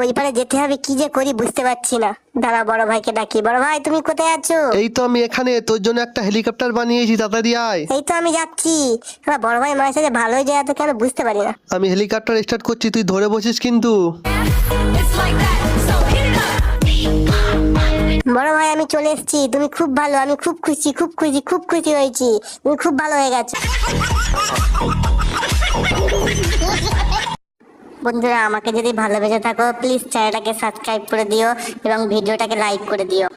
ওই পারে যেতে হবে, কি যে করি বুঝতে পারছি না। দাঁড়া বড় ভাইকে ডাকি। বড় ভাই তুমি কোথায় আছো? এই তো আমি এখানে, তোর জন্য একটা হেলিকপ্টার বানিয়েছি, তাড়াতাড়ি আয়। এই তো আমি যাচ্ছি। বড় ভাই মায়ের সাথে ভালোই যায় তো কেন বুঝতে পারি না। আমি হেলিকপ্টার স্টার্ট করছি, তুই ধরে বসিস কিন্তু। বড় ভাই আমি চলে এসেছি, তুমি খুব ভালো, আমি খুব খুশি, খুব খুশি, খুব খুশি হয়েছি। তুমি খুব ভালো হয়ে গেছো। বন্ধুরা, আমাকে যদি ভালোবেসে থাকো প্লিজ চ্যানেলটাকে সাবস্ক্রাইব করে দিও এবং ভিডিওটাকে লাইক করে দিও।